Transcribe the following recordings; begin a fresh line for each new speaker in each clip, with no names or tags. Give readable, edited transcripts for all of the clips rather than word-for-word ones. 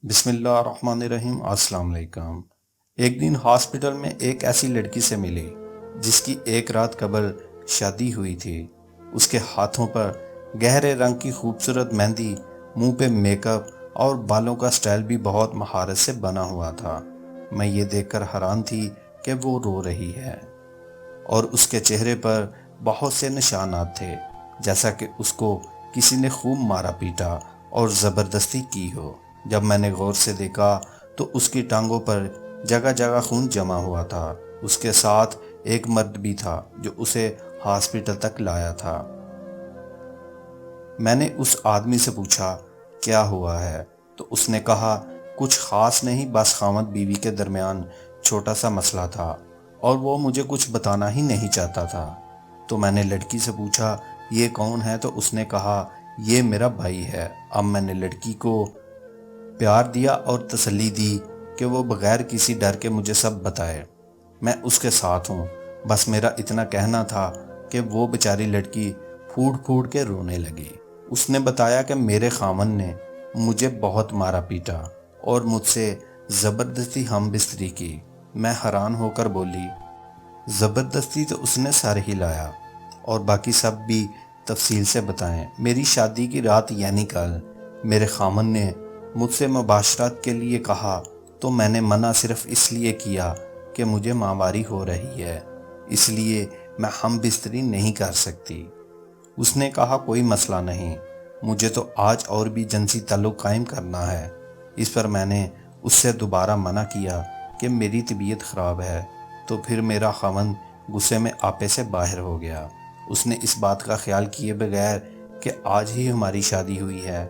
بسم اللہ الرحمن الرحیم۔ السلام علیکم۔ ایک دن ہاسپٹل میں ایک ایسی لڑکی سے ملی جس کی ایک رات قبل شادی ہوئی تھی۔ اس کے ہاتھوں پر گہرے رنگ کی خوبصورت مہندی، منہ پہ میک اپ اور بالوں کا سٹائل بھی بہت مہارت سے بنا ہوا تھا۔ میں یہ دیکھ کر حیران تھی کہ وہ رو رہی ہے اور اس کے چہرے پر بہت سے نشانات تھے، جیسا کہ اس کو کسی نے خوب مارا پیٹا اور زبردستی کی ہو۔ جب میں نے غور سے دیکھا تو اس کی ٹانگوں پر جگہ جگہ خون جمع ہوا تھا۔ اس کے ساتھ ایک مرد بھی تھا جو اسے ہاسپٹل تک لایا تھا۔ میں نے اس آدمی سے پوچھا کیا ہوا ہے تو اس نے کہا کچھ خاص نہیں، بس خاوند بیوی کے درمیان چھوٹا سا مسئلہ تھا اور وہ مجھے کچھ بتانا ہی نہیں چاہتا تھا۔ تو میں نے لڑکی سے پوچھا یہ کون ہے تو اس نے کہا یہ میرا بھائی ہے۔ اب میں نے لڑکی کو پیار دیا اور تسلی دی کہ وہ بغیر کسی ڈر کے مجھے سب بتائے۔ میں اس کے ساتھ ہوں، بس میرا اتنا کہنا تھا کہ وہ بیچاری لڑکی پھوٹ پھوٹ کے رونے لگی۔ اس نے بتایا کہ میرے خاوند نے مجھے بہت مارا پیٹا اور مجھ سے زبردستی ہم بستری کی۔ میں حیران ہو کر بولی زبردستی تو اس نے سر ہلایا اور باقی سب بھی تفصیل سے بتائیں۔ میری شادی کی رات یعنی کل میرے خاوند نے مجھ سے مباشرت کے لیے کہا تو میں نے منع صرف اس لیے کیا کہ مجھے ماہواری ہو رہی ہے، اس لیے میں ہم بستری نہیں کر سکتی۔ اس نے کہا کوئی مسئلہ نہیں، مجھے تو آج اور بھی جنسی تعلق قائم کرنا ہے۔ اس پر میں نے اس سے دوبارہ منع کیا کہ میری طبیعت خراب ہے، تو پھر میرا خاوند غصے میں آپے سے باہر ہو گیا۔ اس نے اس بات کا خیال کیے بغیر کہ آج ہی ہماری شادی ہوئی ہے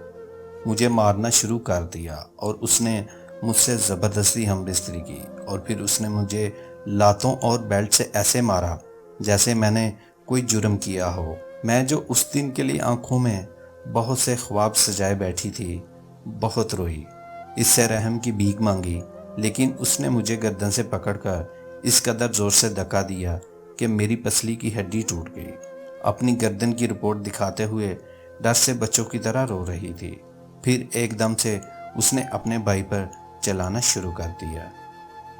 مجھے مارنا شروع کر دیا اور اس نے مجھ سے زبردستی ہم بستری کی، اور پھر اس نے مجھے لاتوں اور بیلٹ سے ایسے مارا جیسے میں نے کوئی جرم کیا ہو۔ میں جو اس دن کے لیے آنکھوں میں بہت سے خواب سجائے بیٹھی تھی، بہت روئی، اس سے رحم کی بھیک مانگی، لیکن اس نے مجھے گردن سے پکڑ کر اس قدر زور سے دھکا دیا کہ میری پسلی کی ہڈی ٹوٹ گئی۔ اپنی گردن کی رپورٹ دکھاتے ہوئے ڈر سے بچوں کی طرح رو رہی تھی۔ پھر ایک دم سے اس نے اپنے بھائی پر چلانا شروع کر دیا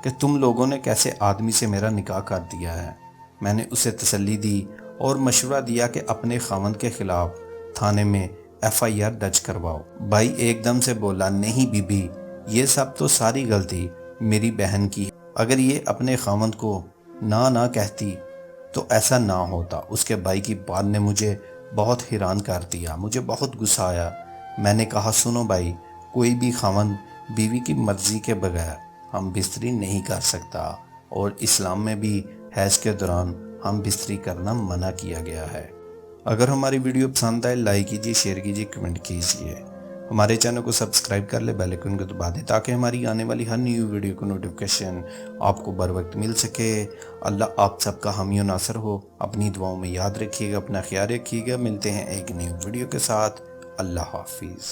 کہ تم لوگوں نے کیسے آدمی سے میرا نکاح کر دیا ہے۔ میں نے اسے تسلی دی اور مشورہ دیا کہ اپنے خاوند کے خلاف تھانے میں FIR درج کرواؤ۔ بھائی ایک دم سے بولا نہیں بی بی، یہ سب تو ساری غلطی میری بہن کی ہے، اگر یہ اپنے خاوند کو نہ کہتی تو ایسا نہ ہوتا۔ اس کے بھائی کی بات نے مجھے بہت حیران کر دیا، مجھے بہت غصہ آیا۔ میں نے کہا سنو بھائی، کوئی بھی خاوند بیوی کی مرضی کے بغیر ہم بستری نہیں کر سکتا، اور اسلام میں بھی حیض کے دوران ہم بستری کرنا منع کیا گیا ہے۔ اگر ہماری ویڈیو پسند آئے لائک کیجیے، شیئر کیجیے، کمنٹ کیجیے، ہمارے چینل کو سبسکرائب کر لے، بیل آئیکن کو دبا دیں تاکہ ہماری آنے والی ہر نیو ویڈیو کو نوٹیفیکیشن آپ کو بر وقت مل سکے۔ اللہ آپ سب کا حامی و ناصر ہو۔ اپنی دعاؤں میں یاد رکھیے گا، اپنا خیال رکھیے گا۔ ملتے ہیں ایک نیو ویڈیو کے ساتھ۔ اللہ حافظ۔